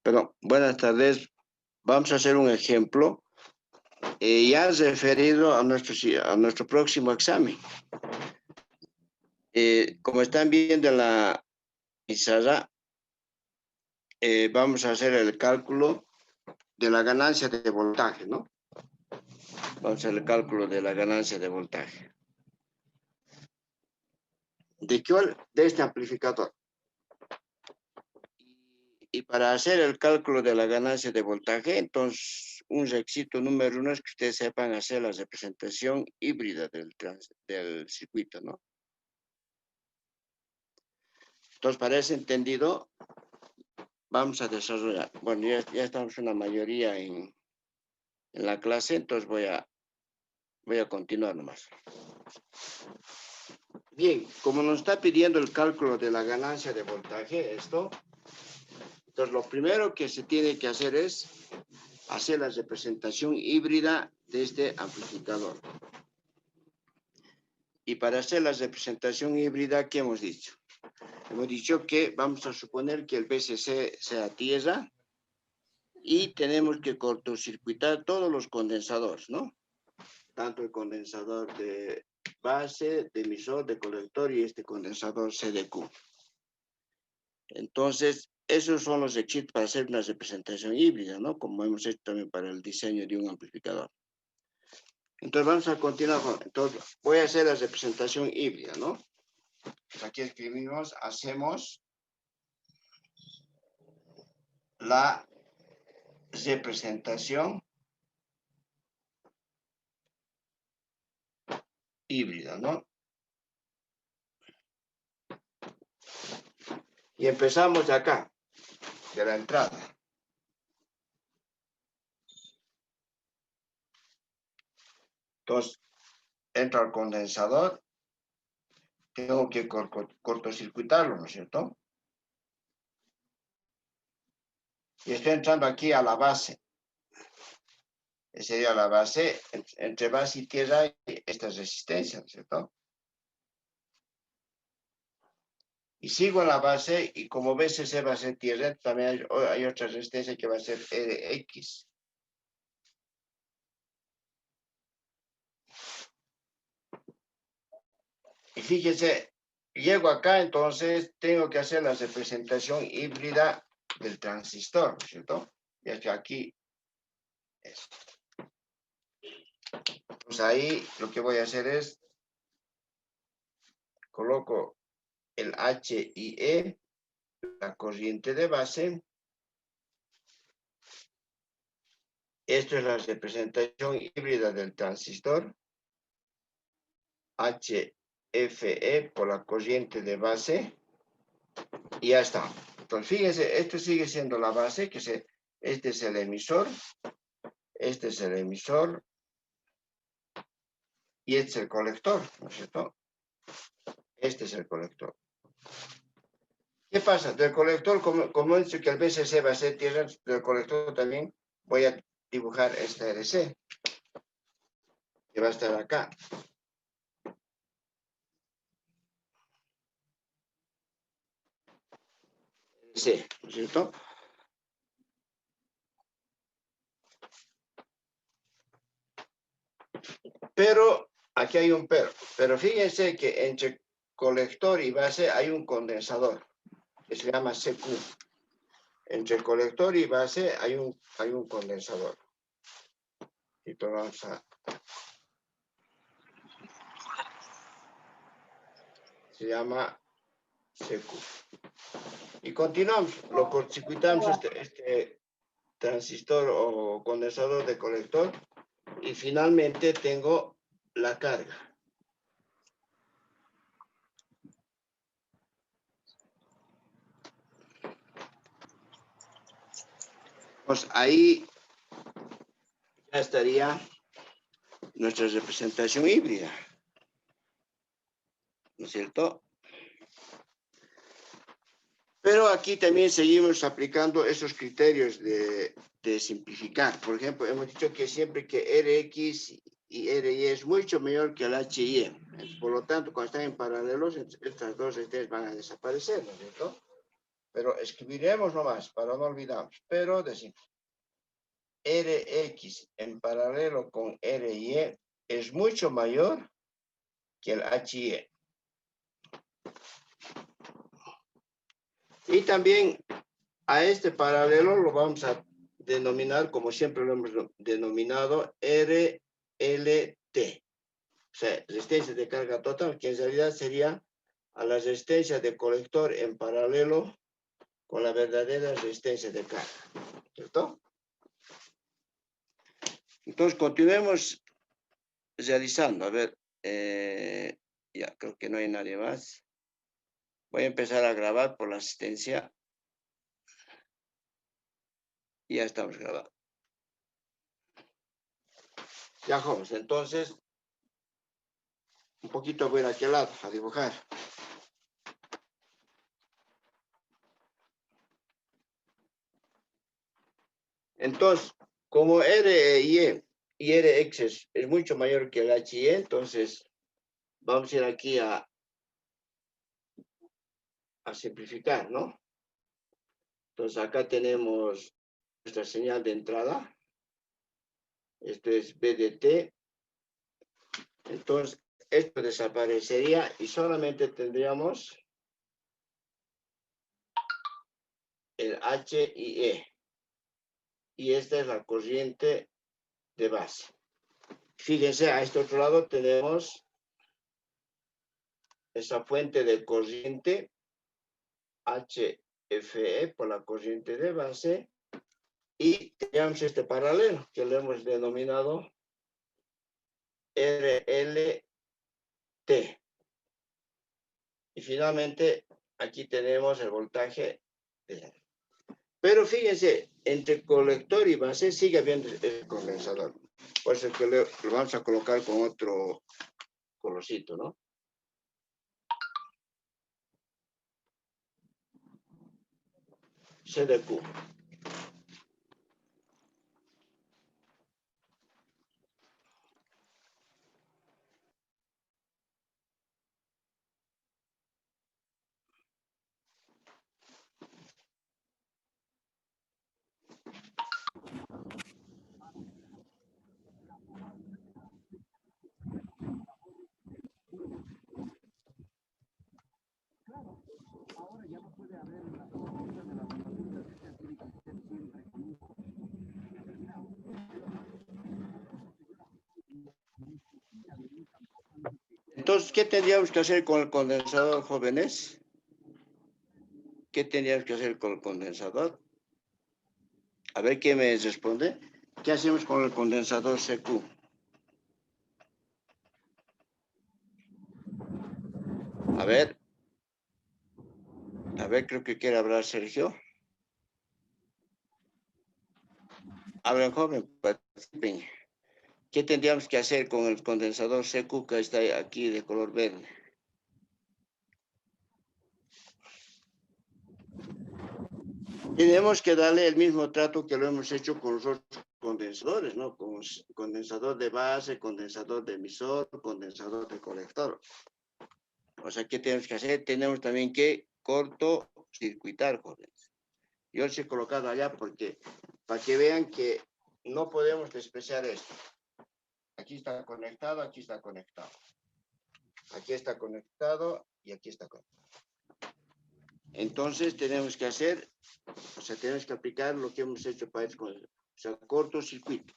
Perdón, buenas tardes. Vamos a hacer un ejemplo ya referido a nuestro próximo examen. Como están viendo en la pizarra, vamos a hacer el cálculo de la ganancia de voltaje, ¿no? Vamos a hacer el cálculo de la ganancia de voltaje. ¿De qué? De este amplificador. Y para hacer el cálculo de la ganancia de voltaje, entonces, un requisito número 1 es que ustedes sepan hacer la representación híbrida del circuito, ¿no? Entonces, para ese entendido, vamos a desarrollar. Bueno, ya estamos una mayoría en la clase, entonces voy a continuar nomás. Bien, como nos está pidiendo el cálculo de la ganancia de voltaje, entonces lo primero que se tiene que hacer es hacer la representación híbrida de este amplificador. Y para hacer la representación híbrida, ¿qué hemos dicho? Hemos dicho que vamos a suponer que el VCC sea tierra y tenemos que cortocircuitar todos los condensadores, ¿no? Tanto el condensador de base, de emisor, de colector y este condensador CDQ. Entonces, esos son los requisitos para hacer una representación híbrida, ¿no? Como hemos hecho también para el diseño de un amplificador. Entonces, vamos a continuar con... Entonces, voy a hacer la representación híbrida, ¿no? Aquí escribimos, hacemos la representación híbrida, ¿no? Y empezamos de acá, de la entrada. Entonces, entro al condensador, tengo que cortocircuitarlo, ¿no es cierto? Y estoy entrando aquí a la base. Esa sería la base, entre base y tierra hay esta resistencia, ¿no es cierto? Y sigo en la base, y como ves ese va a ser tierra, también hay otra resistencia que va a ser X. Y fíjense, llego acá, entonces tengo que hacer la representación híbrida del transistor, ¿no es cierto? Y es que aquí es. Pues ahí lo que voy a hacer es, coloco el H y E, la corriente de base. Esto es la representación híbrida del transistor. HFE por la corriente de base. Y ya está. Entonces, fíjense, esto sigue siendo la base, este es el emisor. Este es el emisor. Y este es el colector, ¿no es cierto? Este es el colector. ¿Qué pasa? Del colector, como he dicho que el VCC va a ser tierra, del colector también voy a dibujar esta RC, que va a estar acá. Sí, ¿no es cierto? Pero aquí hay un pero. Pero fíjense que entre colector y base hay un condensador, que se llama CQ. Entre colector y base hay un condensador. Y lo vamos a... Se llama CQ. Y continuamos, lo cortocircuitamos este transistor o condensador de colector y finalmente tengo la carga. Pues ahí ya estaría nuestra representación híbrida, ¿no es cierto? Pero aquí también seguimos aplicando esos criterios de simplificar. Por ejemplo, hemos dicho que siempre que Rx y Ry es mucho mayor que el Hy. Por lo tanto, cuando están en paralelos, estas dos resistencias van a desaparecer, ¿no es cierto? Pero escribiremos nomás para no olvidarnos. Pero decimos, Rx en paralelo con Ry es mucho mayor que el Hy. Y también a este paralelo lo vamos a denominar, como siempre lo hemos denominado, RLT. O sea, resistencia de carga total, que en realidad sería a la resistencia de colector en paralelo con la verdadera resistencia de carga. ¿Cierto? Entonces, continuemos realizando. A ver, ya creo que no hay nadie más. Voy a empezar a grabar por la asistencia. Ya estamos grabando. Ya, jóvenes, entonces, un poquito voy a aquel lado a dibujar. Entonces, como Ry y Rx es mucho mayor que el Hy, entonces vamos a ir aquí a simplificar, ¿no? Entonces acá tenemos nuestra señal de entrada. Esto es BDT. Entonces, esto desaparecería y solamente tendríamos el H y E. Y esta es la corriente de base. Fíjense, a este otro lado tenemos esa fuente de corriente HFE por la corriente de base y tenemos este paralelo que lo hemos denominado RLT. Y finalmente aquí tenemos el voltaje de... Pero fíjense, entre colector y base sigue habiendo el condensador. Por eso que lo vamos a colocar con otro colorcito, ¿no? CDQ. Entonces, ¿qué tendríamos que hacer con el condensador, jóvenes? ¿Qué tendríamos que hacer con el condensador? A ver quién me responde. ¿Qué hacemos con el condensador CQ? A ver, creo que quiere hablar Sergio. Hablen, joven, participen. ¿Qué tendríamos que hacer con el condensador CQ que está aquí de color verde? Tenemos que darle el mismo trato que lo hemos hecho con los otros condensadores, ¿no? Con condensador de base, condensador de emisor, condensador de colector. O sea, ¿qué tenemos que hacer? Tenemos también que cortocircuitar, jóvenes. Yo les he colocado allá porque, para que vean que no podemos despreciar esto. Aquí está conectado, aquí está conectado. Aquí está conectado y aquí está conectado. Entonces tenemos que hacer, o sea, tenemos que aplicar lo que hemos hecho para esto, o sea, cortocircuito.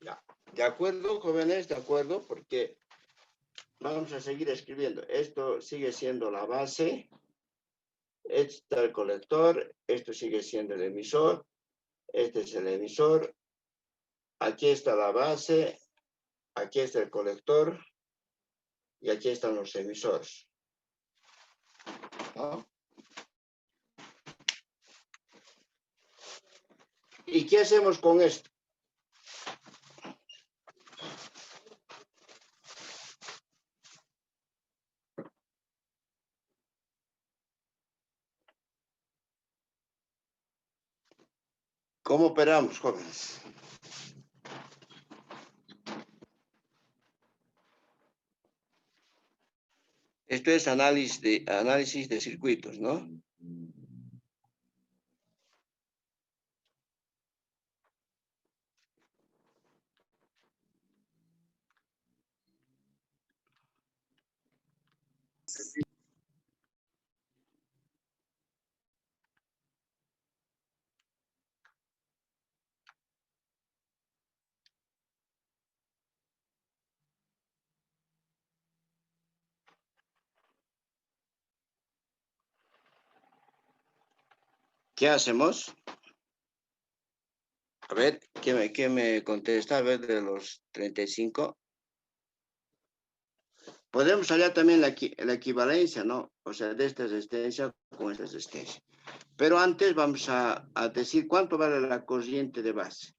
Ya. ¿De acuerdo, jóvenes? ¿De acuerdo? Porque vamos a seguir escribiendo. Esto sigue siendo la base. Este está el colector. Esto sigue siendo el emisor. Este es el emisor. Aquí está la base. Aquí está el colector. Y aquí están los emisores. ¿No? ¿Y qué hacemos con esto? ¿Cómo operamos, jóvenes? Esto es análisis de circuitos, ¿no? ¿Qué hacemos? A ver, ¿qué me contesta? A ver, de los 35. Podemos hallar también la equivalencia, ¿no? O sea, de esta resistencia con esta resistencia. Pero antes vamos a decir cuánto vale la corriente de base.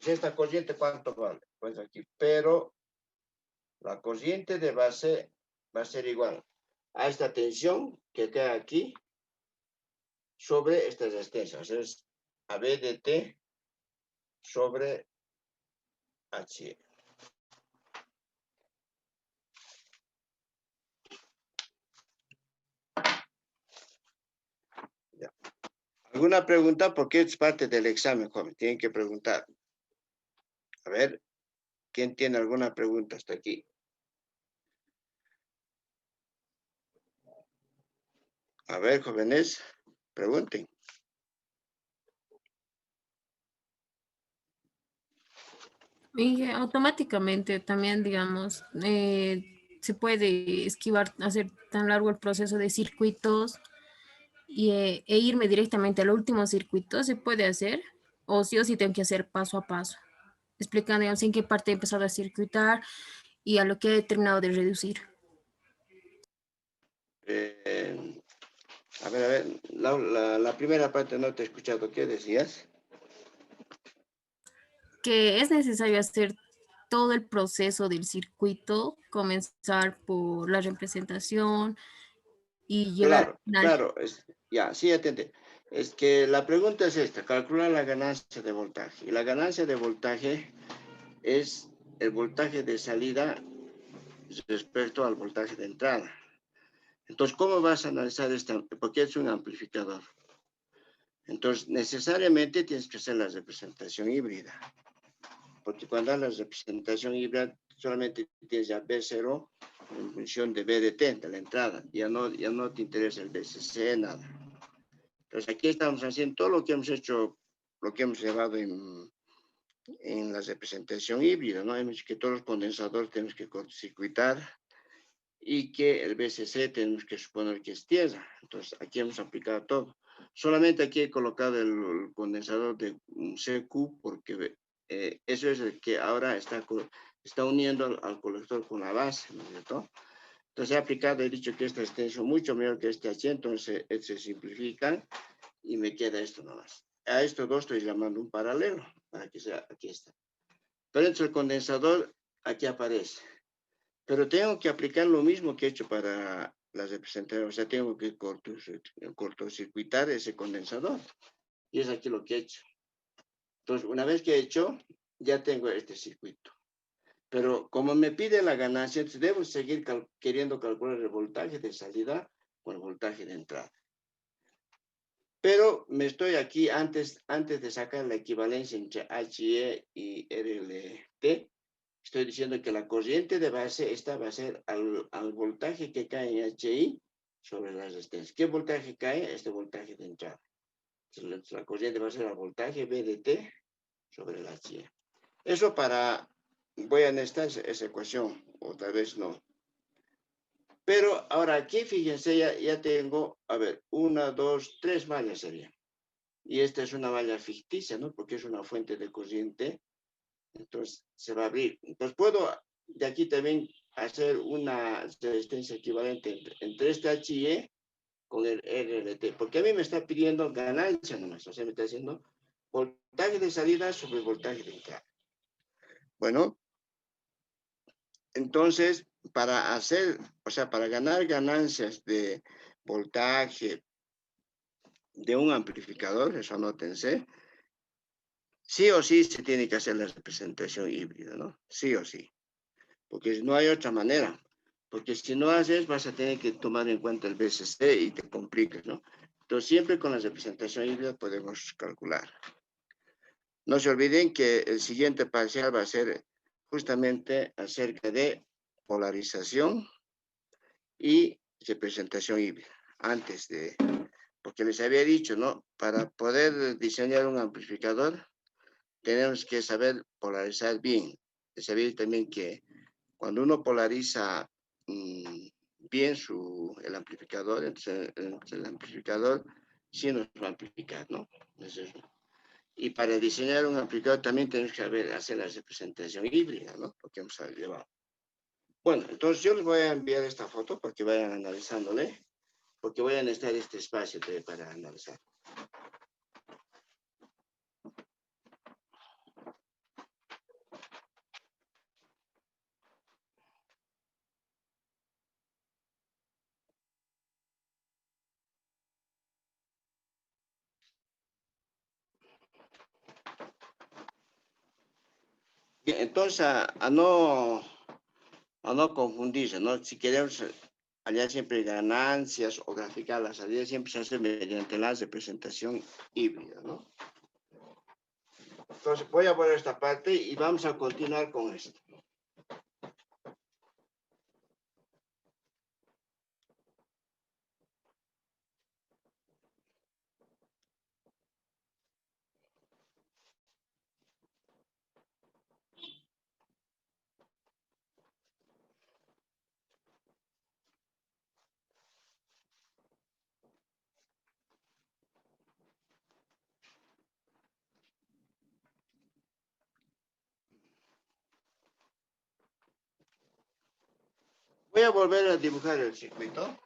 Esta corriente, ¿cuánto vale? Pues aquí, pero la corriente de base va a ser igual a esta tensión que queda aquí sobre esta resistencia. O sea, es AB de T sobre H. Ya. ¿Alguna pregunta? Porque es parte del examen, joven. Tienen que preguntar. A ver, ¿quién tiene alguna pregunta hasta aquí? A ver, jóvenes, pregunten. Y automáticamente también, digamos, se puede esquivar, hacer tan largo el proceso de circuitos e irme directamente al último circuito, se puede hacer, o sí tengo que hacer paso a paso, explicando, digamos, en qué parte he empezado a circuitar y a lo que he terminado de reducir. A ver, la primera parte no te he escuchado. ¿Qué decías? Que es necesario hacer todo el proceso del circuito, comenzar por la representación y llegar al Claro, final. claro, ya, sí, atente. Es que la pregunta es esta, calcular la ganancia de voltaje. Y la ganancia de voltaje es el voltaje de salida respecto al voltaje de entrada. Entonces, ¿cómo vas a analizar esto? Porque es un amplificador. Entonces, necesariamente tienes que hacer la representación híbrida. Porque cuando hagas la representación híbrida, solamente tienes ya B0 en función de B de T, de la entrada. Ya no te interesa el BCC, nada. Entonces, aquí estamos haciendo todo lo que hemos hecho, lo que hemos llevado en la representación híbrida, ¿no? Hemos dicho que todos los condensadores tenemos que cortocircuitar y que el BCC tenemos que suponer que es tierra. Entonces, aquí hemos aplicado todo. Solamente aquí he colocado el condensador de CQ porque eso es el que ahora está uniendo al colector con la base, ¿no es cierto? Entonces he aplicado, he dicho que esta extensión mucho mayor que este H, entonces se simplifican y me queda esto nomás. A estos dos estoy llamando un paralelo para que sea, aquí está. Pero entre el condensador, aquí aparece. Pero tengo que aplicar lo mismo que he hecho para las representaciones, o sea, tengo que cortocircuitar ese condensador. Y es aquí lo que he hecho. Entonces, una vez que he hecho, ya tengo este circuito. Pero como me pide la ganancia, entonces debo seguir queriendo calcular el voltaje de salida con el voltaje de entrada. Pero me estoy aquí, antes de sacar la equivalencia entre HE y RLT, estoy diciendo que la corriente de base, esta va a ser al voltaje que cae en HI sobre la resistencia. ¿Qué voltaje cae? Este voltaje de entrada. Entonces, la corriente va a ser el voltaje V de T sobre la HE. Eso para, voy a necesitar esa ecuación, o tal vez no. Pero ahora aquí, fíjense, ya tengo, a ver, 1, 2, 3 mallas serían. Y esta es una malla ficticia, ¿no? Porque es una fuente de corriente. Entonces, se va a abrir. Entonces, puedo de aquí también hacer una resistencia equivalente entre este HE con el RLT. Porque a mí me está pidiendo ganancia nomás. O sea, me está diciendo voltaje de salida sobre voltaje de entrada. Bueno, entonces, para hacer, o sea, para ganar ganancias de voltaje de un amplificador, eso anótense, sí o sí se tiene que hacer la representación híbrida, ¿no? Sí o sí. Porque no hay otra manera. Porque si no haces, vas a tener que tomar en cuenta el BCC y te complicas, ¿no? Entonces, siempre con la representación híbrida podemos calcular. No se olviden que el siguiente parcial va a ser justamente acerca de polarización y representación híbrida. Antes de, porque les había dicho, ¿no? Para poder diseñar un amplificador, tenemos que saber polarizar bien. Les había dicho también que cuando uno polariza bien el amplificador, entonces el amplificador sí nos va a amplificar, ¿no? Entonces, y para diseñar un amplificador también tenemos que hacer la representación híbrida, ¿no? Porque hemos llevado. Bueno, entonces yo les voy a enviar esta foto para que vayan analizándole, porque voy a necesitar este espacio para analizar. Bien, entonces, a no confundirse, ¿no? Si queremos hallar siempre ganancias o graficar las salidas, siempre se hace mediante la representación híbrida, ¿no? Entonces, voy a poner esta parte y vamos a continuar con esto. Voy a volver a dibujar el circuito.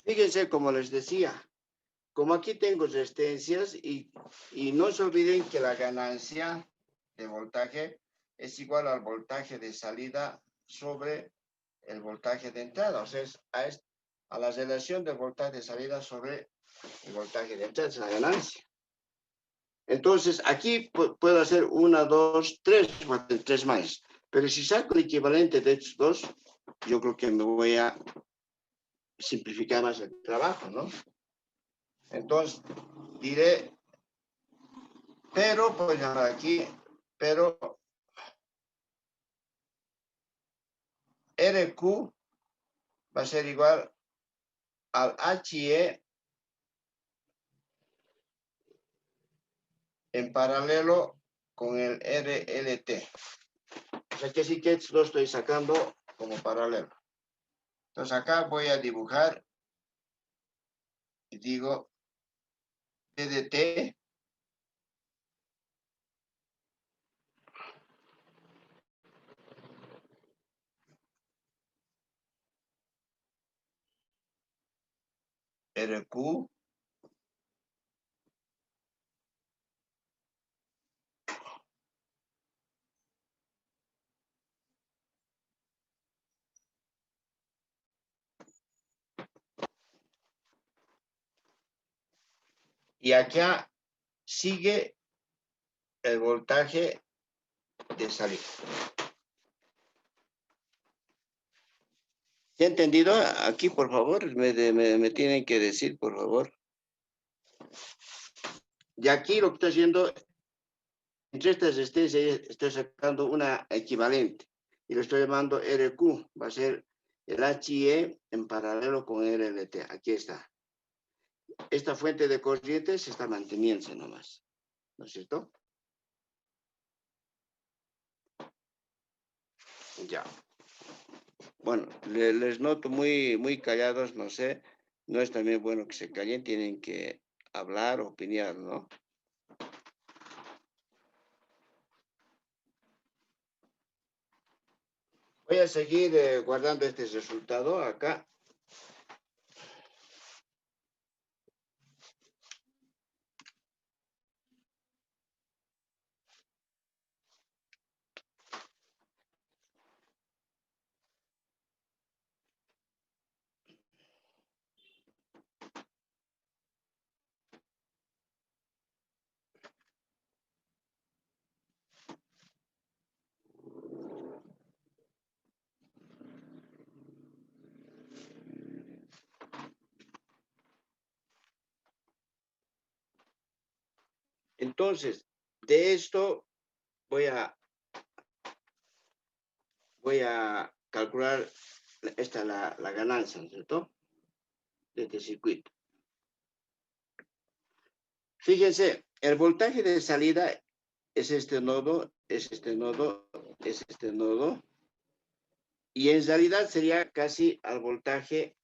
Fíjense, como les decía, como aquí tengo resistencias y no se olviden que la ganancia de voltaje es igual al voltaje de salida sobre el voltaje de entrada. O sea, es a la relación del voltaje de salida sobre el voltaje de entrada, es la ganancia. Entonces, aquí puedo hacer 1, 2, 3, 3 más. Pero si saco el equivalente de estos dos, yo creo que me voy a simplificar más el trabajo, ¿no? Entonces, diré, pero, pues aquí, pero RQ va a ser igual al HE en paralelo con el RLT. O sea que sí que lo estoy sacando como paralelo. Entonces acá voy a dibujar y digo DDT RQ Y acá sigue el voltaje de salida. ¿Se ha entendido? Aquí, por favor, me tienen que decir, por favor. Y aquí lo que estoy haciendo, entre estas resistencias, estoy sacando una equivalente. Y lo estoy llamando RQ. Va a ser el HIE en paralelo con RLT. Aquí está. Esta fuente de corriente se está manteniendo nomás. ¿No es cierto? Ya. Bueno, les noto muy callados, no sé. No es también bueno que se callen, tienen que hablar, opinar, ¿no? Voy a seguir guardando este resultado acá. Entonces, de esto voy a calcular la ganancia, ¿no es cierto? De este circuito. Fíjense, el voltaje de salida es este nodo, es este nodo, es este nodo. Y en realidad sería casi al voltaje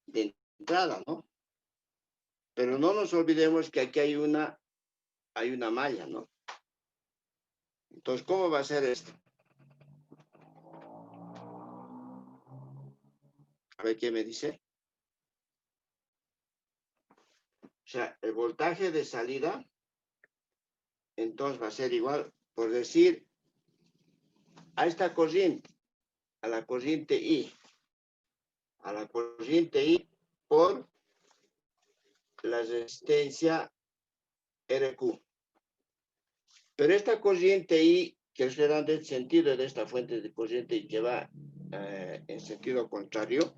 de entrada, ¿no? Pero no nos olvidemos que aquí hay una malla, ¿no? Entonces, ¿cómo va a ser esto? A ver qué me dice. O sea, el voltaje de salida, entonces va a ser igual, por decir, a esta corriente, a la corriente I, por la resistencia RQ. Pero esta corriente I, que es el sentido de esta fuente de corriente y que va en sentido contrario,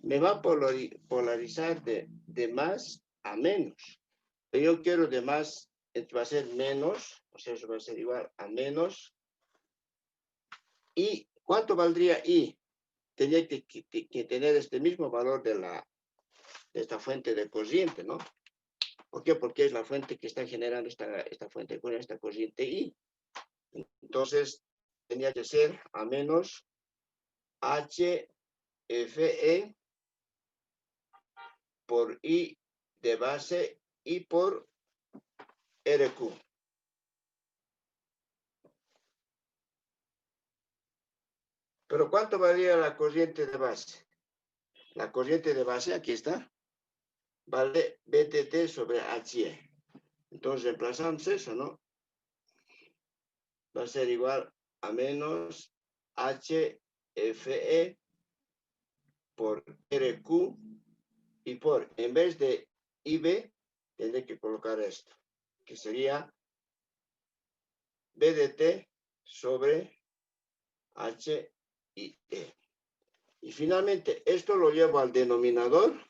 me va a polarizar de más a menos. Pero yo quiero de más, va a ser menos, o sea, eso va a ser igual a menos. ¿Y cuánto valdría I? Tenía que tener este mismo valor de esta fuente de corriente, ¿no? ¿Por qué? Porque es la fuente que está generando esta fuente con esta corriente I. Entonces, tenía que ser a menos HFE por I de base y por RQ. Pero ¿cuánto valía la corriente de base? La corriente de base, aquí está, vale BTT sobre HE. Entonces reemplazamos eso, ¿no? Va a ser igual a menos HFE por RQ y por, en vez de IB, tendré que colocar esto, que sería BDT sobre H y E. Y finalmente, esto lo llevo al denominador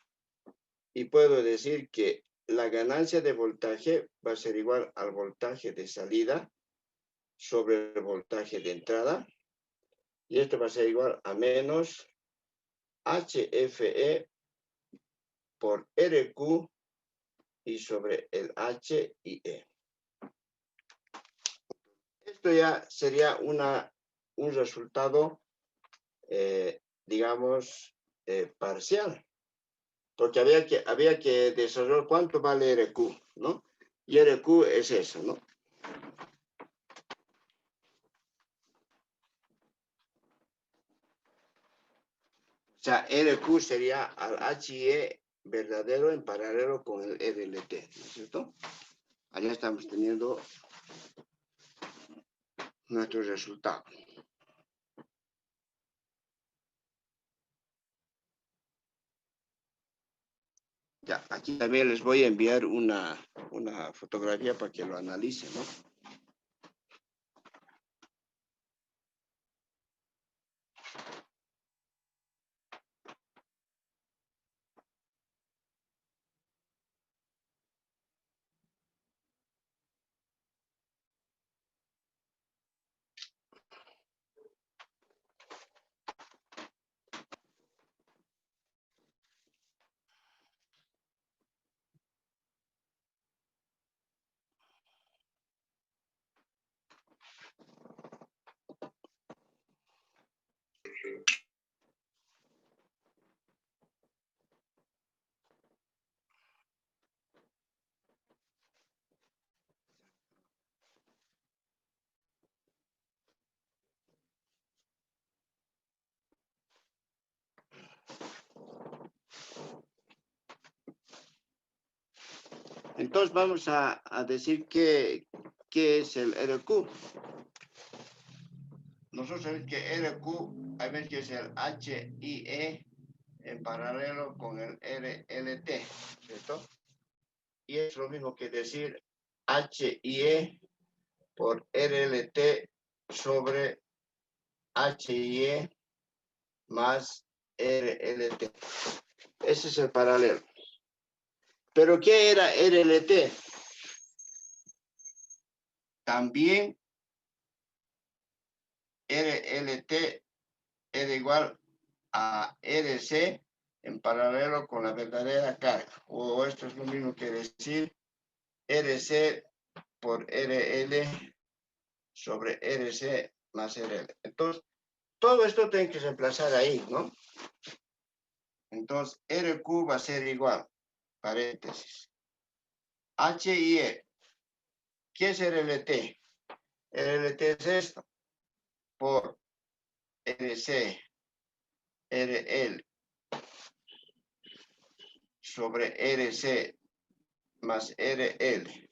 y puedo decir que la ganancia de voltaje va a ser igual al voltaje de salida sobre el voltaje de entrada. Y esto va a ser igual a menos HFE por RQ y sobre el H y E. Esto ya sería un resultado, digamos, parcial. Porque había que desarrollar cuánto vale RQ, ¿no? Y RQ es eso, ¿no? O sea, RQ sería al HIE verdadero en paralelo con el RLT, ¿no es cierto? Allá estamos teniendo nuestro resultado. Ya, aquí también les voy a enviar una fotografía para que lo analicen, ¿no? Entonces vamos a decir qué es el RQ. Nosotros sabemos que RQ, hay veces que es el HIE en paralelo con el RLT, ¿cierto? Y es lo mismo que decir HIE por RLT sobre HIE más RLT. Ese es el paralelo. ¿Pero qué era RLT? También RLT era igual a RC en paralelo con la verdadera carga. O esto es lo mismo que decir RC por RL sobre RC más RL. Entonces, todo esto tiene que reemplazar ahí, ¿no? Entonces, RQ va a ser igual, paréntesis, HIE. ¿Qué es RLT? RLT es esto, por RC, RL sobre RC más RL.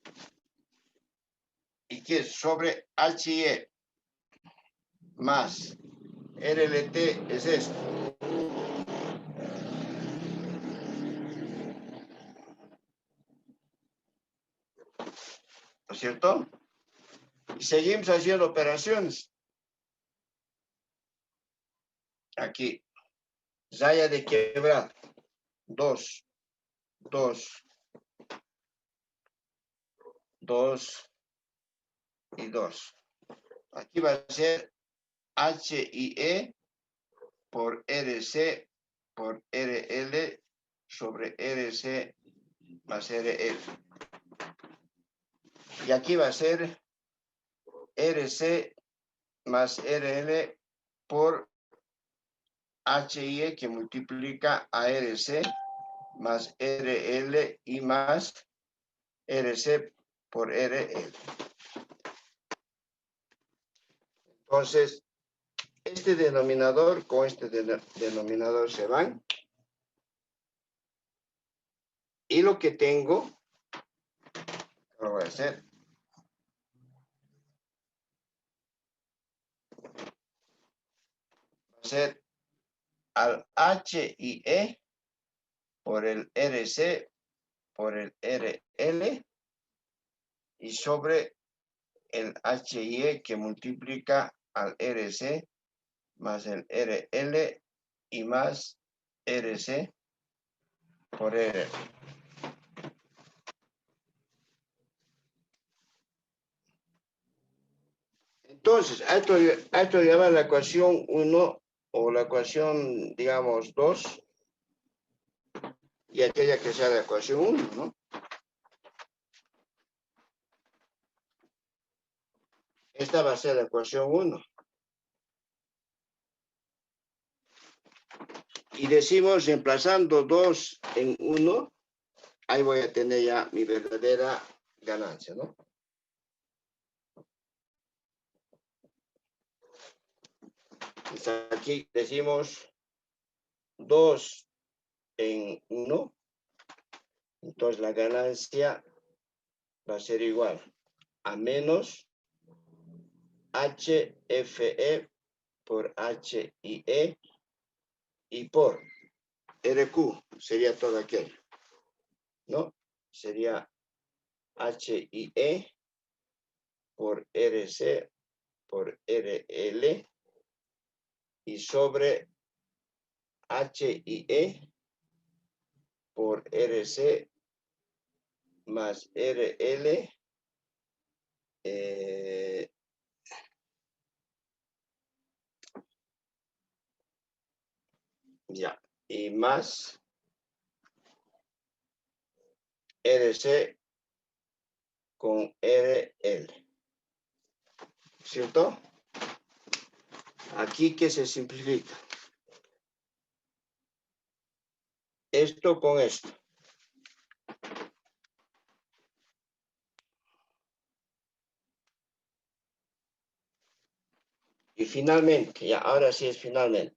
¿Y qué es? Sobre HIE más RLT es esto. ¿No es cierto? Y seguimos haciendo operaciones. Aquí, raya de quebrado. 2, 2, 2 y 2. Aquí va a ser HIE por RC por RL sobre RC más RL. Y aquí va a ser RC más RL por HIE que multiplica a RC más RL y más RC por RL. Entonces, este denominador con este denominador se van. Y lo que tengo, lo voy a hacer. Va a ser al HIE por el RC por el RL y sobre el HIE que multiplica al RC más el RL y más RC por RL. Entonces, a esto llama la ecuación 1 o la ecuación, digamos, 2 y aquella que sea la ecuación 1, ¿no? Esta va a ser la ecuación 1. Y decimos, reemplazando 2 en 1, ahí voy a tener ya mi verdadera ganancia, ¿no? Entonces aquí decimos 2 en 1. Entonces la ganancia va a ser igual a menos HFE por HIE y por RQ, sería todo aquello. ¿no? Sería HIE por RC por RL y sobre HIE por RC más RL ya, y más RC con RL, ¿cierto? Aquí que se simplifica. Esto con esto. Y finalmente, ya ahora sí es finalmente.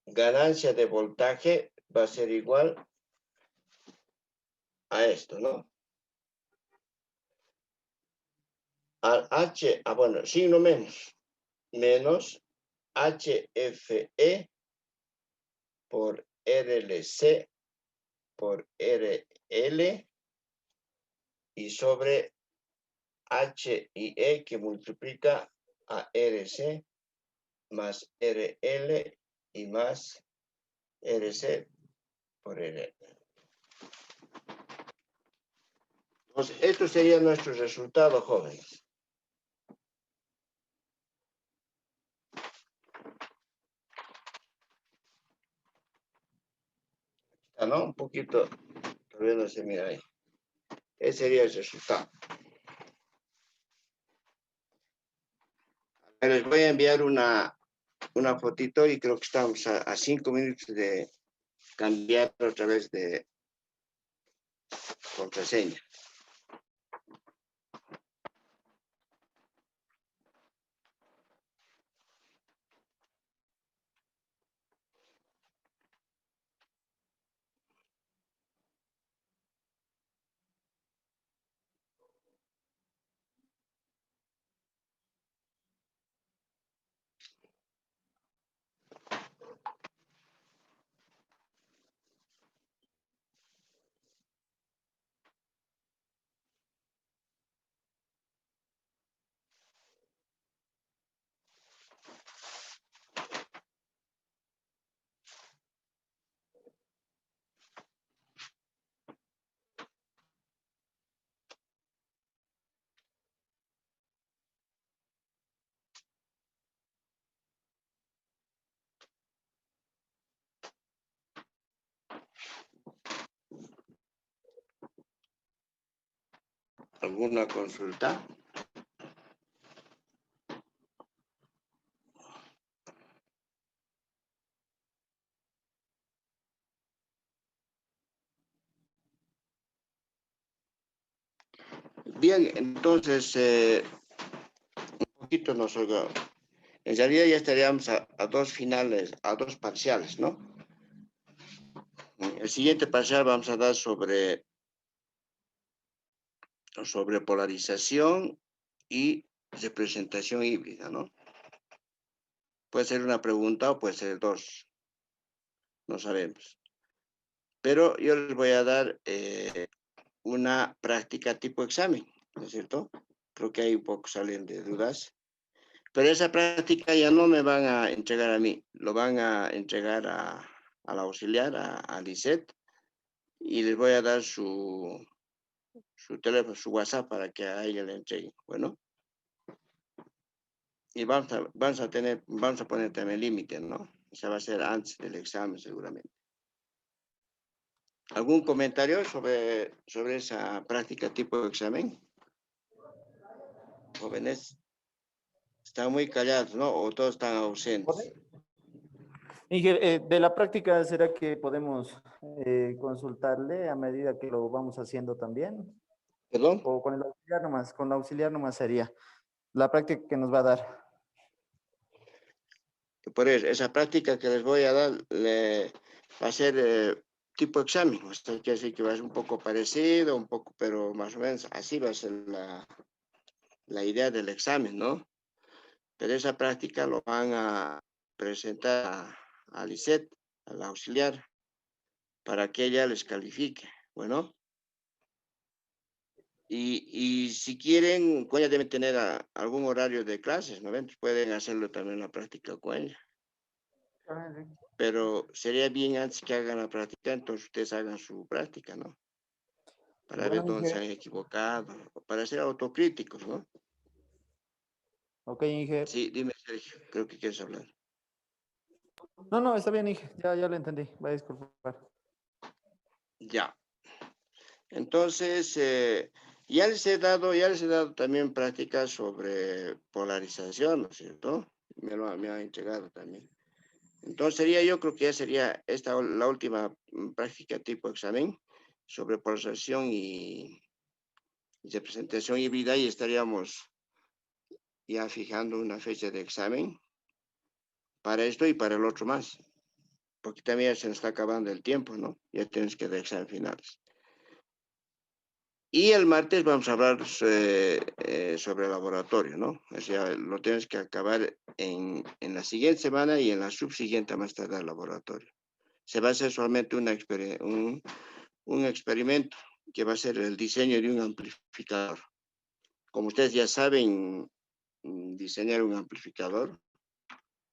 Ganancia de voltaje va a ser igual a esto, ¿no? Al H, bueno, signo menos HFE por RLC por RL y sobre HIE que multiplica a RC más RL y más RC por RL. Entonces, esto sería nuestro resultado, jóvenes. ¿No? Un poquito, todavía no se mira ahí. Ese sería el resultado. Les voy a enviar una fotito y creo que estamos a 5 minutos de cambiar otra vez de contraseña. ¿Alguna consulta? Bien, entonces, un poquito nos oiga. En realidad ya estaríamos a dos finales, a dos parciales, ¿no? El siguiente parcial vamos a dar sobre polarización y representación híbrida, ¿no? Puede ser una pregunta o puede ser dos, no sabemos. Pero yo les voy a dar una práctica tipo examen, ¿no es cierto? Creo que ahí un poco salen de dudas. Pero esa práctica ya no me van a entregar a mí, lo van a entregar a la auxiliar, a Lisette, y les voy a dar su teléfono, su WhatsApp para que a ella le entreguen. Bueno, y vamos a poner también límite, ¿no? O sea, va a ser antes del examen seguramente. ¿Algún comentario sobre esa práctica tipo de examen? Jóvenes, están muy callados, ¿no? O todos están ausentes. Y de la práctica, ¿será que podemos consultarle a medida que lo vamos haciendo también? ¿Perdón? O con el auxiliar nomás sería la práctica que nos va a dar. Por eso, esa práctica que les voy a dar va a ser tipo examen. O sea, quiere decir que va a ser un poco parecido, un poco, pero más o menos así va a ser la idea del examen, ¿no? Pero esa práctica lo van a presentar a Lisette, al auxiliar, para que ella les califique. Bueno. Y si quieren, con ella deben tener algún horario de clases, ¿no ven? Pueden hacerlo también la práctica con ella. Pero sería bien antes que hagan la práctica, entonces ustedes hagan su práctica, ¿no? Para ver Bueno, dónde se Inge. han equivocado, para ser autocríticos, ¿no? Ok, Inge. Sí, dime, Sergio, creo que quieres hablar. No, está bien, Inge. Ya lo entendí. Va a disculpar. Ya. Entonces, ya les he dado también prácticas sobre polarización, ¿no es cierto? Me ha entregado también. Entonces yo creo que ya sería esta la última práctica tipo examen sobre polarización y representación híbrida y estaríamos ya fijando una fecha de examen para esto y para el otro más, porque también se nos está acabando el tiempo, ¿no? Ya tenemos que dar examen finales. Y el martes vamos a hablar sobre el laboratorio, ¿no? O sea, lo tenemos que acabar en la siguiente semana y en la subsiguiente más tarde el laboratorio. Se va a hacer solamente un experimento que va a ser el diseño de un amplificador. Como ustedes ya saben diseñar un amplificador,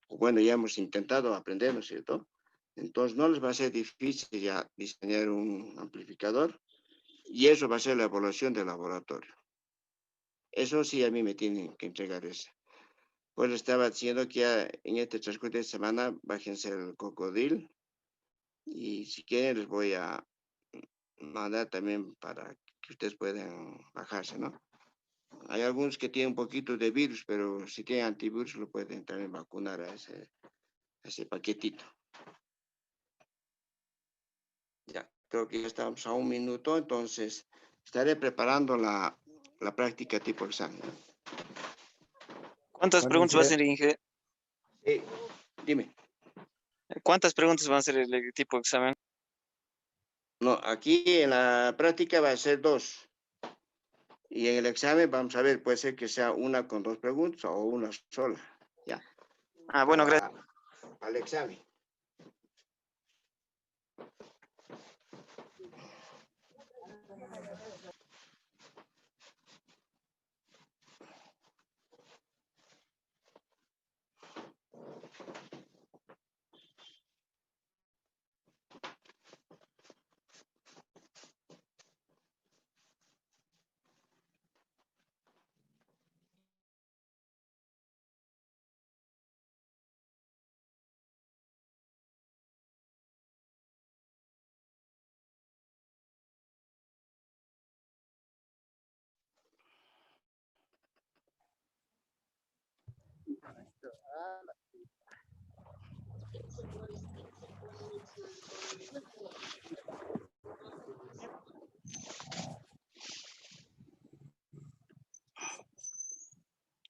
bueno, ya hemos intentado aprender, ¿no es cierto? Entonces no les va a ser difícil ya diseñar un amplificador y eso va a ser la evaluación del laboratorio. Eso sí a mí me tienen que entregar eso. Pues estaba diciendo que ya en este transcurso de semana bájense el cocodrilo y si quieren les voy a mandar también para que ustedes puedan bajarse, ¿no? Hay algunos que tienen un poquito de virus, pero si tienen antivirus lo pueden también vacunar a ese paquetito. Ya, creo que ya estamos a 1 minuto, entonces estaré preparando la práctica tipo examen. ¿Cuántas Bueno, preguntas va a Inge. ser, Inge? Dime. ¿Cuántas preguntas van a ser el tipo de examen? No, aquí en la práctica va a ser 2. Y en el examen vamos a ver, puede ser que sea una con 2 preguntas o una sola. Ya. Ah, bueno, gracias. Para el examen.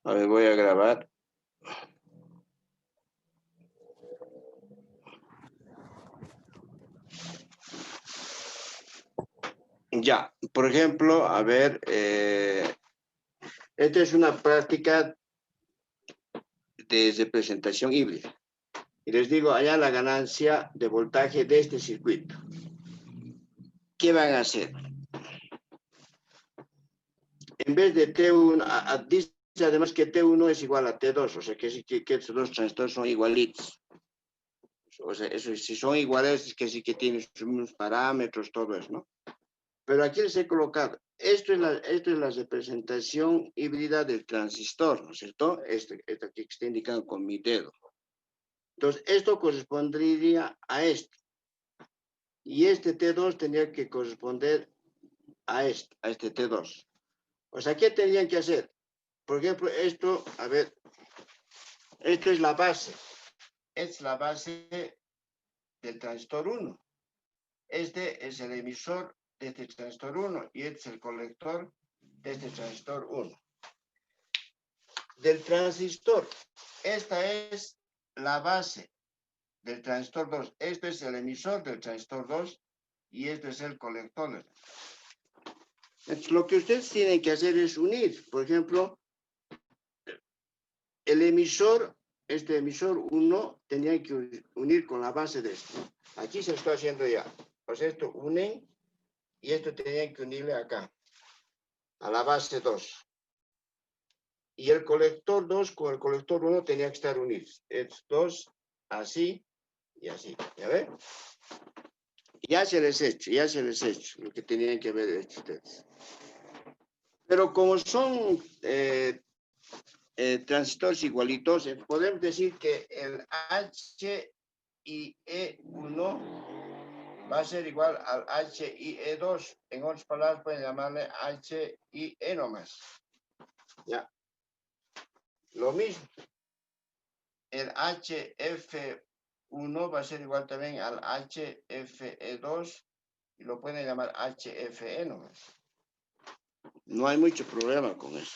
A ver, voy a grabar. Ya, por ejemplo, a ver, esta es una práctica de representación híbrida. Y les digo, allá la ganancia de voltaje de este circuito. ¿Qué van a hacer? En vez de T1, dice además que T1 es igual a T2, o sea que estos dos transistores son igualitos. O sea, eso, si son iguales, es que sí que tienen sus mismos parámetros, todo eso, ¿no? Pero aquí les he colocado, esto es la representación híbrida del transistor, ¿no es cierto? Esto aquí que está indicado con mi dedo. Entonces, esto correspondería a esto. Y este T2 tendría que corresponder a este T2. O sea, ¿qué tendrían que hacer? Por ejemplo, esto, a ver, esto es la base. Es la base del transistor 1. Este es el emisor de este transistor 1 y este es el colector de este transistor 1. Del transistor, esta es la base del transistor 2. Este es el emisor del transistor 2 y este es el colector. Entonces, lo que ustedes tienen que hacer es unir, por ejemplo, el emisor, este emisor 1, tendría que unir con la base de esto. Aquí se está haciendo ya. O sea, esto unen y esto tenían que unirle acá, a la base 2. Y el colector 2 con el colector 1 tenía que estar unidos. Estos dos, así y así. ¿Ya ven? Ya se les he hecho lo que tenían que ver hecho ustedes. Pero como son transistores igualitos, podemos decir que el H y E1 va a ser igual al H y E2. En otras palabras, pueden llamarle H y E nomás. Ya. Lo mismo. El HF1 va a ser igual también al HFE2 y lo pueden llamar HFE nomás. No hay mucho problema con eso.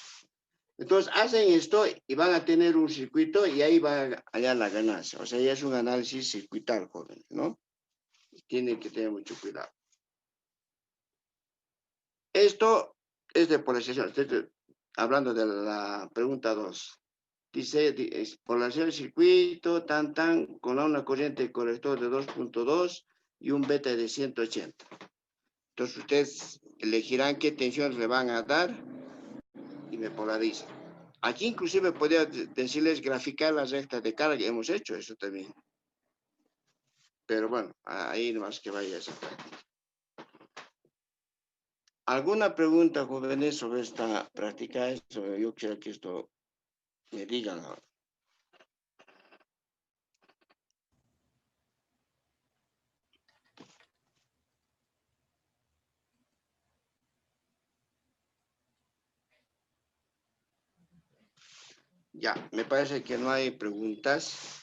Entonces hacen esto y van a tener un circuito y ahí van a hallar la ganancia. O sea, ya es un análisis circuital, jóvenes, ¿no? Tienen que tener mucho cuidado. Esto es de polarización. Estoy hablando de la pregunta 2. Dice, polarización del circuito, con una corriente de colector de 2.2 y un beta de 180. Entonces ustedes elegirán qué tensiones le van a dar y me polarizan. Aquí inclusive podría decirles graficar las rectas de carga. Hemos hecho eso también. Pero bueno, ahí nomás que vaya esa práctica. ¿Alguna pregunta, jóvenes, sobre esta práctica? Yo quiero que esto me digan ahora. Ya, me parece que no hay preguntas.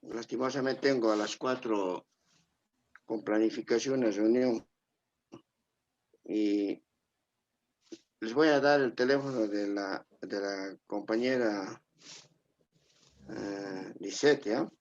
Lastimosamente tengo a las 4 con planificación de reunión. Y les voy a dar el teléfono de la compañera Lisette, ¿ya?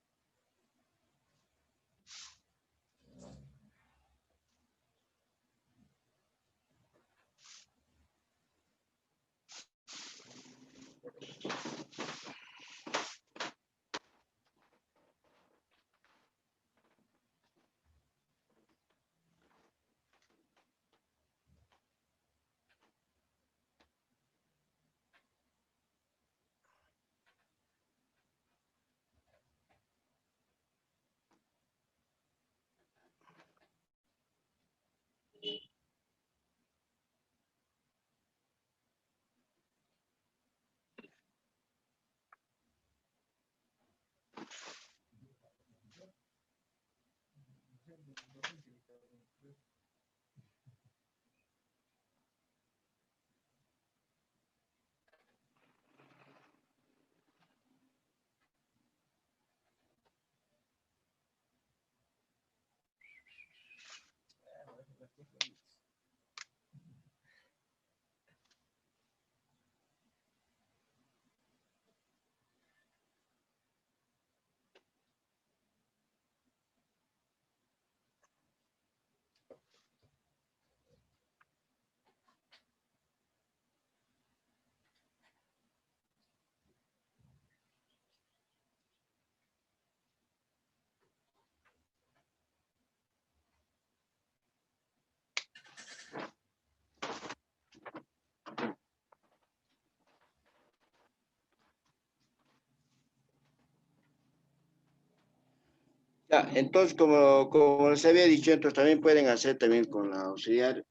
Ya, entonces, como les había dicho, entonces también pueden hacer también con la auxiliar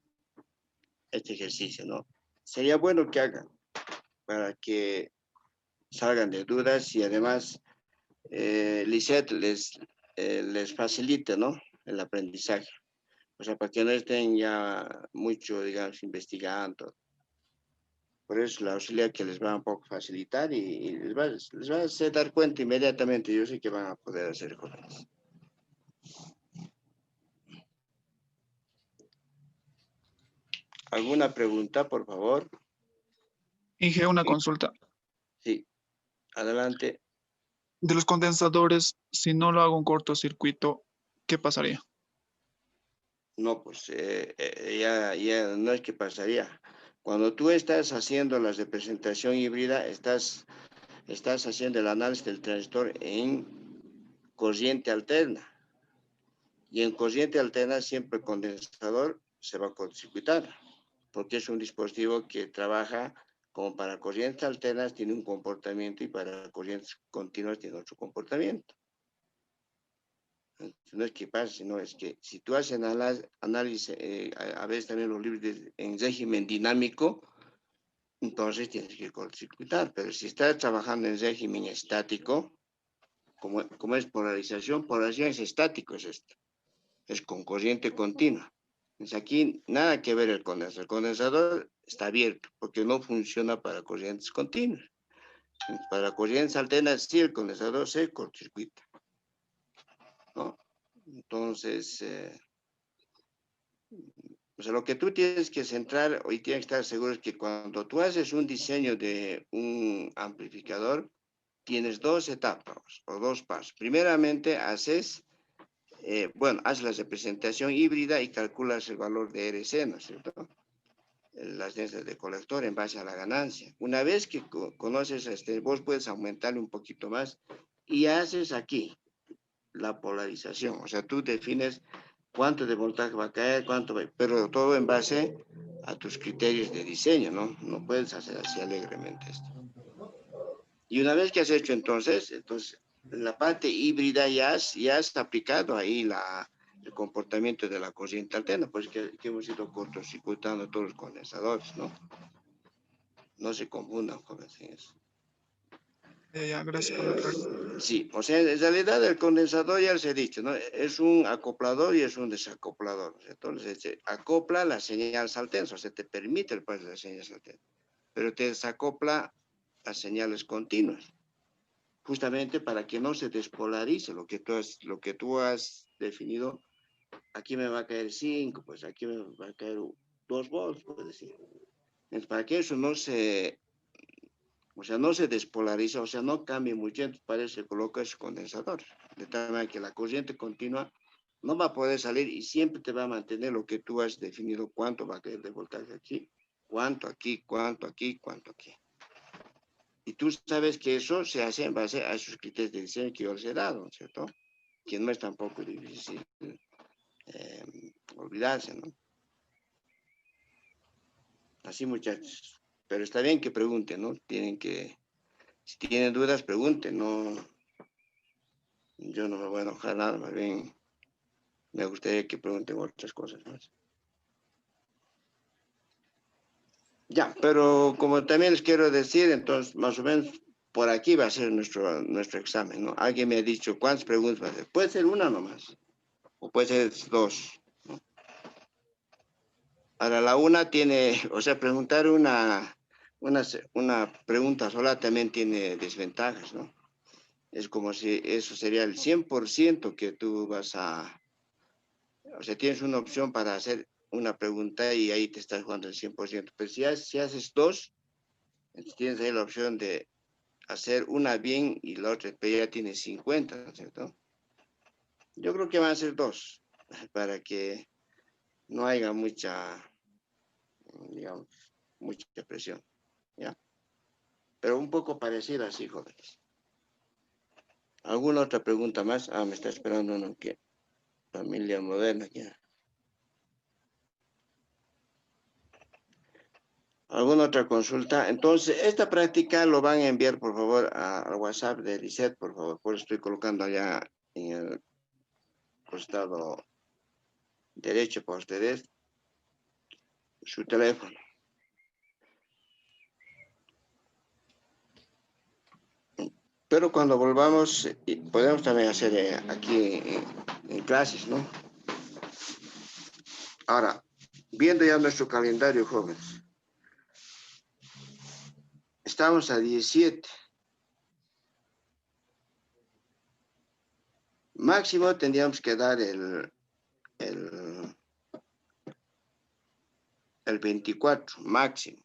este ejercicio, ¿no? Sería bueno que hagan para que salgan de dudas y además Lisette les facilite, ¿no? El aprendizaje. O sea, para que no estén ya mucho, digamos, investigando. Por eso la auxiliar que les va a un poco facilitar y les va a hacer dar cuenta inmediatamente. Yo sé que van a poder hacer cosas. ¿Alguna pregunta, por favor? Inge, una consulta. Sí, adelante. De los condensadores, si no lo hago un cortocircuito, ¿qué pasaría? No, pues ya no es que pasaría. Cuando tú estás haciendo la representación híbrida, estás haciendo el análisis del transistor en corriente alterna. Y en corriente alterna siempre el condensador se va a cortocircuitar, porque es un dispositivo que trabaja como para corrientes alternas tiene un comportamiento y para corrientes continuas tiene otro comportamiento. No es que pase, sino es que si tú haces análisis, a veces también los libros en régimen dinámico, entonces tienes que cortocircuitar. Pero si estás trabajando en régimen estático, como es polarización es estático, es esto. Es con corriente continua. Entonces aquí nada que ver el condensador. El condensador está abierto porque no funciona para corrientes continuas. Para corrientes alternas sí el condensador se cortocircuita, ¿no? Entonces, o sea, lo que tú tienes que centrar y tienes que estar seguro es que cuando tú haces un diseño de un amplificador, tienes dos etapas o dos pasos. Primeramente, haces la representación híbrida y calculas el valor de RC, ¿no es cierto? Las densas de colector en base a la ganancia. Una vez que conoces, vos puedes aumentarle un poquito más y haces aquí la polarización. O sea, tú defines cuánto de voltaje va a caer, pero todo en base a tus criterios de diseño, ¿no? No puedes hacer así alegremente esto. Y una vez que has hecho entonces la parte híbrida ya has aplicado ahí el comportamiento de la corriente alterna, pues que hemos ido cortocircuitando todos los condensadores, ¿no? No se confundan con eso. Ya, gracias por la aclaración. Sí, o sea, en realidad el condensador ya les he dicho, ¿no? Es un acoplador y es un desacoplador. Entonces, se acopla la señal saltensa, o sea, te permite el paso de la señal saltensa, pero te desacopla las señales continuas, justamente para que no se despolarice lo que tú has definido. Aquí me va a caer 5, pues aquí me va a caer 2 volts, puedes decir. Entonces, para que eso no se despolariza, o sea, no cambie mucho, entonces para eso se coloca ese condensador, de tal manera que la corriente continua no va a poder salir y siempre te va a mantener lo que tú has definido, cuánto va a caer de voltaje aquí, cuánto aquí, cuánto aquí, cuánto aquí. Y tú sabes que eso se hace en base a esos criterios de diseño que yo les he dado, ¿cierto? Que no es tampoco difícil olvidarse, ¿no? Así, muchachos. Pero está bien que pregunten, ¿no? Si tienen dudas, pregunten, no. Yo no me voy a enojar nada, más bien me gustaría que pregunten otras cosas más. Ya, pero como también les quiero decir, entonces, más o menos, por aquí va a ser nuestro examen, ¿no? Alguien me ha dicho, ¿cuántas preguntas va a ser? Puede ser una nomás, o puede ser dos, ¿no? Ahora, la una tiene, o sea, preguntar una pregunta sola también tiene desventajas, ¿no? Es como si eso sería el 100% que tú vas a... O sea, tienes una opción para hacer una pregunta y ahí te estás jugando el 100%. Pero si haces dos, entonces tienes ahí la opción de hacer una bien y la otra, pero ya tienes 50, ¿no es cierto? Yo creo que van a ser dos, para que no haya digamos, mucha presión, ¿ya? Pero un poco parecida así, jóvenes. ¿Alguna otra pregunta más? Ah, me está esperando uno que... Familia moderna, ya. ¿Alguna otra consulta? Entonces, esta práctica lo van a enviar, por favor, al WhatsApp de Lisette, por favor. Por eso estoy colocando allá en el costado derecho para ustedes su teléfono. Pero cuando volvamos, podemos también hacer aquí en clases, ¿no? Ahora, viendo ya nuestro calendario, jóvenes. Estamos a 17. Máximo tendríamos que dar el 24, máximo.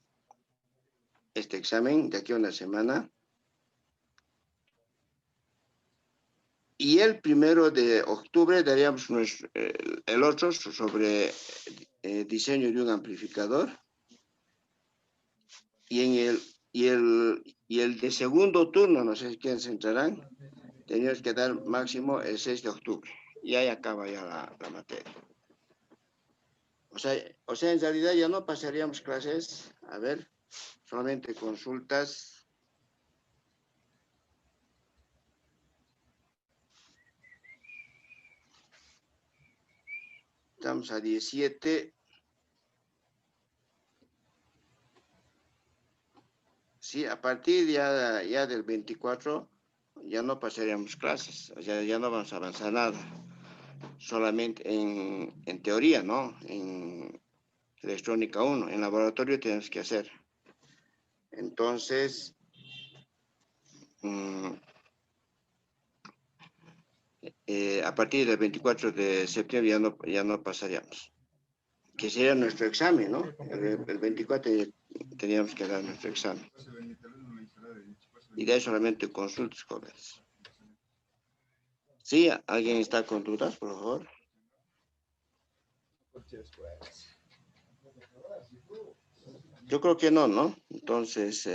Este examen de aquí a una semana. Y el 1 de octubre daríamos el otro sobre diseño de un amplificador. Y el de segundo turno, no sé quiénes entrarán, tenemos que dar máximo el 6 de octubre. y ahí acaba ya la materia. O sea, en realidad ya no pasaríamos clases. A ver, solamente consultas. Estamos a 17. Sí, a partir ya del 24 ya no pasaríamos clases, o sea, ya no vamos a avanzar nada, solamente en teoría, ¿no? En electrónica 1, en laboratorio tenemos que hacer. Entonces, a partir del 24 de septiembre ya no pasaríamos, que sería nuestro examen, ¿no? El 24 teníamos que dar nuestro examen. Y de ahí solamente consultas, jóvenes. Sí, ¿alguien está con dudas, por favor? Yo creo que no, ¿no? Entonces,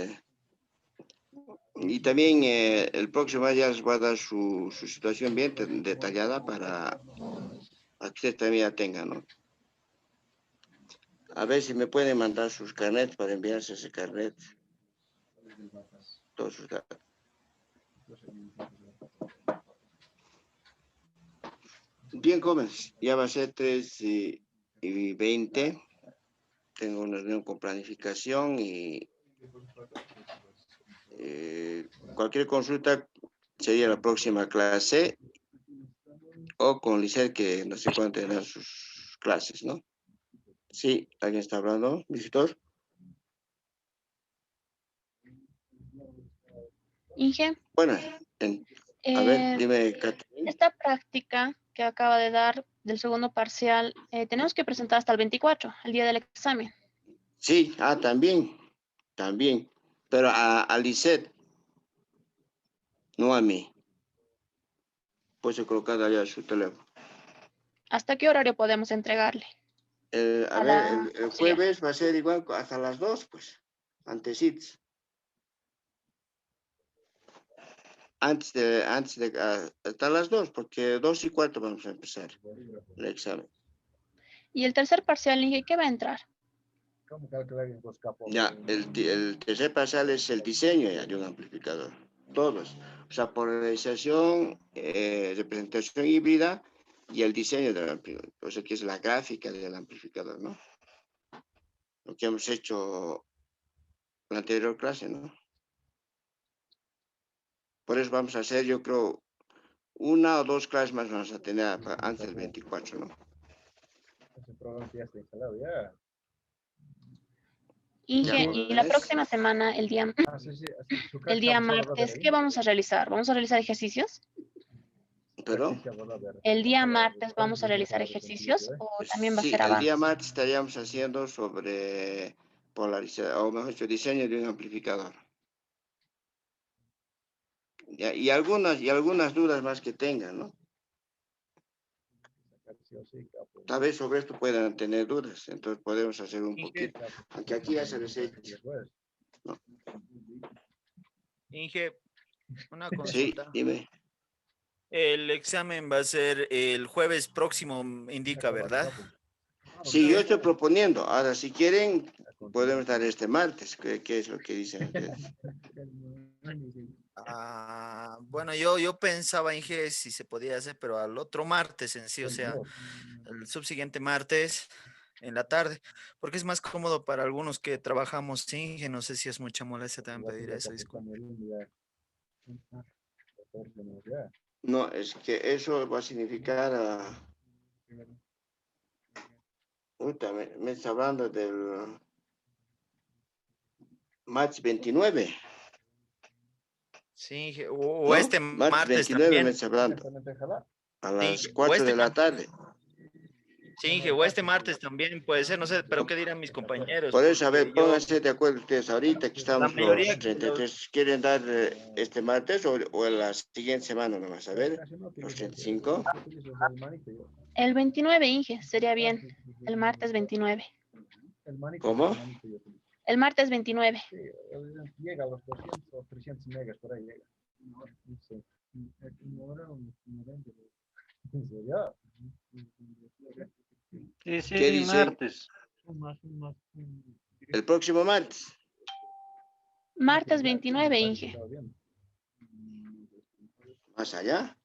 y también el próximo día les voy a dar su situación bien detallada para que ustedes también ya tengan, ¿no? A ver si me pueden mandar sus carnets para enviarse ese carnet. Todos sus datos. Bien, jóvenes, ya va a ser 3:20. Tengo una reunión con planificación y cualquier consulta sería la próxima clase o con Lisset que no sé cuándo tendrán sus clases, ¿no? Sí, ¿alguien está hablando, visitor? Inge, Bueno, a ver, dime, Catherine. esta práctica que acaba de dar del segundo parcial, tenemos que presentar hasta el 24, el día del examen. Sí, también, pero a Lisset, no a mí. Pues he colocado allá su teléfono. ¿Hasta qué horario podemos entregarle? A ver, el jueves va a ser igual hasta las 2, pues, antecitos. Hasta las 2, porque 2:15 vamos a empezar el examen. Y el tercer parcial, Inge, ¿qué va a entrar? Ya, el tercer parcial es el diseño ya de un amplificador. Todos. O sea, polarización, representación híbrida y el diseño del amplificador. O sea, que es la gráfica del amplificador, ¿no? Lo que hemos hecho en la anterior clase, ¿no? Por eso vamos a hacer, yo creo, 1 o 2 clases más vamos a tener antes del 24, ¿no? Inge, Ya, y la ¿ves? próxima semana, el día martes, ¿qué vamos a realizar? ¿Vamos a realizar ejercicios? ¿Pero? El día martes vamos a realizar ejercicios o también va a Sí, ser el día avance. martes estaríamos haciendo sobre polarización, o mejor dicho, diseño de un amplificador. Ya, y algunas dudas más que tengan, ¿no? Tal vez sobre esto puedan tener dudas, entonces podemos hacer un poquito, aunque aquí ya se les ha hecho. ¿No? Inge, una Sí, consulta. dime. El examen va a ser el jueves próximo, indica, ¿verdad? Sí, yo estoy proponiendo. Ahora, si quieren, podemos dar este martes. ¿Qué es lo que dicen ustedes? Bueno, yo pensaba, Inge, si se podía hacer, pero al otro martes en sí, o sea, el subsiguiente martes en la tarde, porque es más cómodo para algunos que trabajamos, Inge, no sé si es mucha molestia también pedir eso, disculpe. No, es que eso va a significar... me está hablando del martes 29, Sí, Inge, o ¿no? este Martes martes 29 me también. está hablando. A Sí, las Inge, o 4 este de la martes. tarde. Sí, Inge, o este martes también puede ser, no sé, pero ¿qué dirán mis compañeros? Por eso, a ver, Porque yo, pónganse de acuerdo ustedes ahorita que la estamos mayoría, los 33. ¿Quieren dar este martes o la siguiente semana nomás? A ver, los 35. El 29, Inge, sería bien. El martes 29. ¿Cómo? El martes 29. Llega a los 200 o 300 megas por ahí llega. No sé. Ya. Sí, sí, ¿Qué dice? martes. El próximo martes. Martes 29, Inge. Estaba bien. Más allá.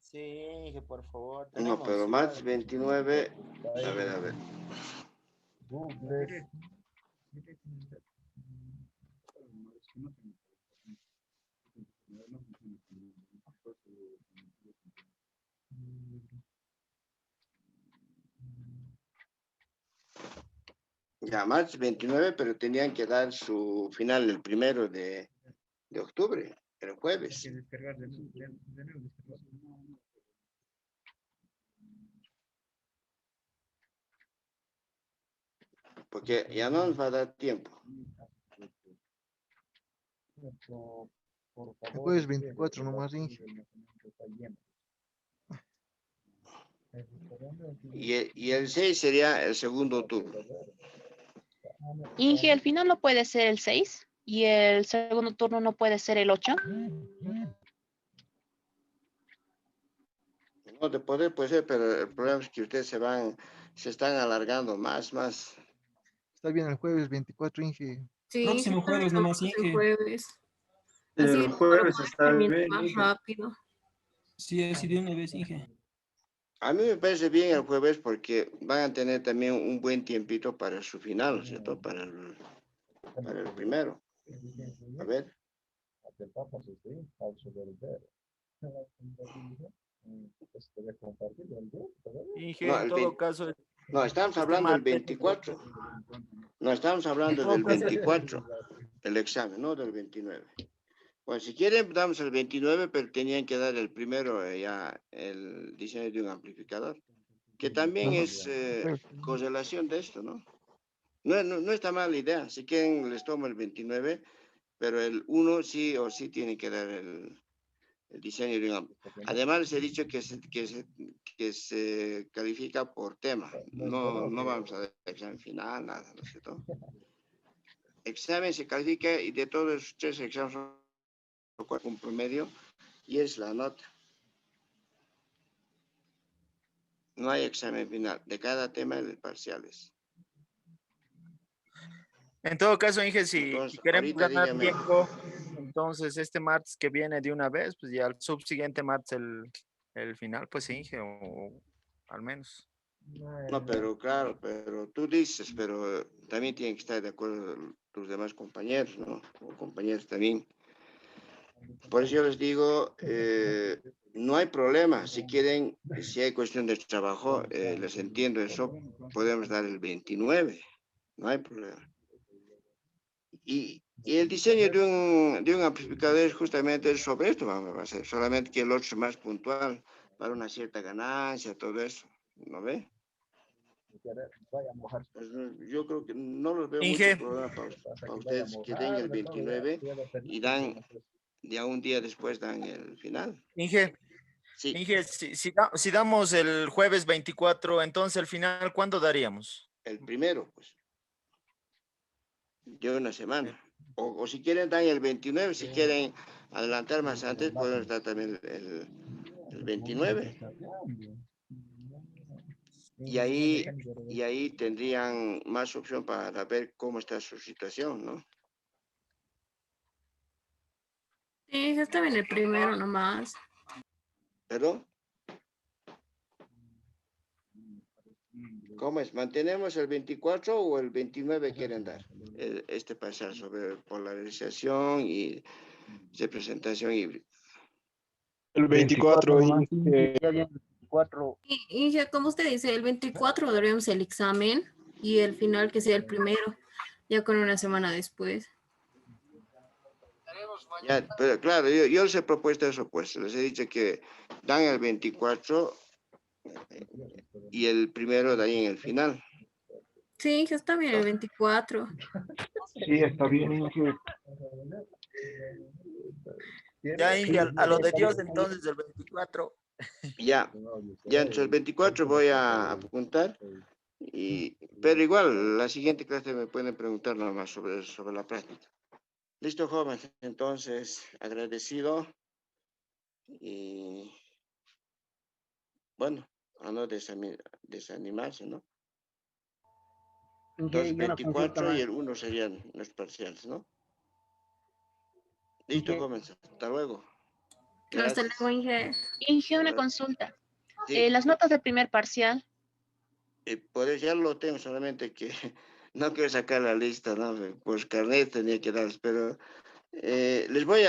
Sí, Inge, por favor. No, pero martes 29. A ver, a ver. Google. Ya, martes 29, pero tenían que dar su final el 1 de octubre, el jueves. Porque ya no nos va a dar tiempo. Por El favor, jueves 24 nomás, Inge. Y el 6 sería el segundo turno. Inge, el final no puede ser el 6 y el segundo turno no puede ser el 8. No, de poder puede ser, pero el problema es que ustedes se están alargando más. Está bien el jueves 24, Inge. Sí, Próximo está bien, jueves lo nomás, vamos el Inge. jueves. Así El para jueves poder está terminar bien, más Inge. rápido. Sí, así de una vez, Inge. A mí me parece bien el jueves porque van a tener también un buen tiempito para su final, ¿no es cierto? Para el primero. A ver. Inge, No, en todo caso, no, estamos este hablando del martes. 24. No, estamos En hablando todo del caso, 24, el examen, no del 29. Bueno, si quieren, damos el 29, pero tenían que dar el primero ya el diseño de un amplificador, que también Ajá. es correlación de esto, ¿no? No está mal la idea. Si quieren, les tomo el 29, pero el 1 sí o sí tiene que dar el diseño de un amplificador. Además, les he dicho que se califica por tema. No vamos a dar examen final, nada, ¿no es cierto? Examen se califica y de todos los 3 exámenes un promedio y es la nota. No hay examen final de cada tema de parciales. En todo caso, Inge, si Entonces, queremos ahorita ganar dígame. tiempo, entonces este martes que viene de una vez, pues ya el subsiguiente martes el final, pues Inge, o al menos. No, pero claro, pero tú dices, pero también tienen que estar de acuerdo tus demás compañeros, ¿no? O compañeros también. Por eso yo les digo, no hay problema. Si quieren, si hay cuestión de trabajo, les entiendo eso, podemos dar el 29. No hay problema. Y el diseño de un amplificador es justamente sobre esto, vamos a hacer, solamente que el otro es más puntual para una cierta ganancia, todo eso, ¿no ve? Pues, yo creo que no los veo Inge. mucho problema para ustedes que den el 29 y dan, ya un día después dan el final. Inge, Sí, Inge, si damos el jueves 24, entonces el final, ¿cuándo daríamos? el primero, pues, de una semana. O si quieren dan el 29, si quieren adelantar más antes, podemos dar también el 29. Y ahí tendrían más opción para ver cómo está su situación, ¿no? Sí, está bien el primero nomás. ¿Perdón? ¿Cómo es? ¿Mantenemos el 24 o el 29 quieren dar? Este pasar sobre polarización y representación híbrida. El 24, nomás, Inge. ya viene el 24. Y ya como usted dice, el 24 daríamos el examen y el final que sea el primero, ya con una semana después. Ya, pero claro, yo les he propuesto eso, pues. Les he dicho que dan el 24 y el primero de ahí en el final. Sí, ya está bien el 24. Sí, está bien, Inge. Ya, Inge, a lo de Dios, entonces el 24. Ya, entonces el 24 voy a apuntar, pero igual, la siguiente clase me pueden preguntar nada más sobre la práctica. Listo, joven. Entonces, agradecido. Y bueno, a no desanimarse, ¿no? Inge, Entonces, y una consulta 24 y más. el 1 serían los parciales, ¿no? Listo, Inge, joven. Hasta luego. Hasta Gracias. luego, Inge. Inge, una Gracias. consulta. Sí, Las notas del primer parcial, por eso ya lo tengo, solamente que no quiero sacar la lista, ¿no? Pues carnet tenía que darles, pero voy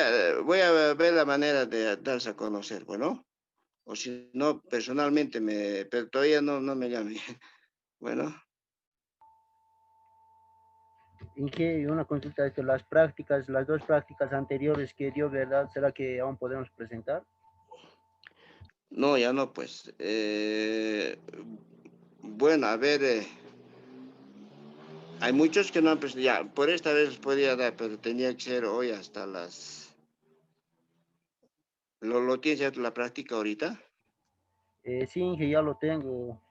a ver la manera de darse a conocer, bueno, o si no, personalmente, pero todavía no me llame. Bueno, Inge, y una consulta esto, las prácticas, las dos prácticas anteriores que dio, ¿verdad? ¿Será que aún podemos presentar? no, ya no, pues. Bueno, a ver, hay muchos que no han presentado, ya, por esta vez les podía dar, pero tenía que ser hoy hasta las... ¿Lo tienes ya la práctica ahorita? Sí, Inge, ya lo tengo.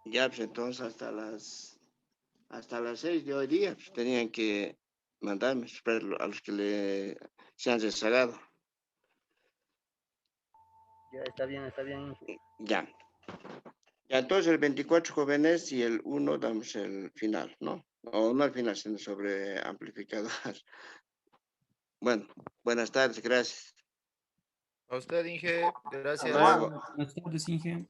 Ya, pues entonces hasta las 6 de hoy día, pues, tenían que mandarme a los que se han rezagado. Ya está bien, Inge. Ya. Ya, entonces el 24 jóvenes y el 1 damos el final, ¿no? O no al final, sino sobre amplificador. Bueno, buenas tardes, gracias. A usted, Inge, Hasta gracias. luego. Buenas tardes, Inge.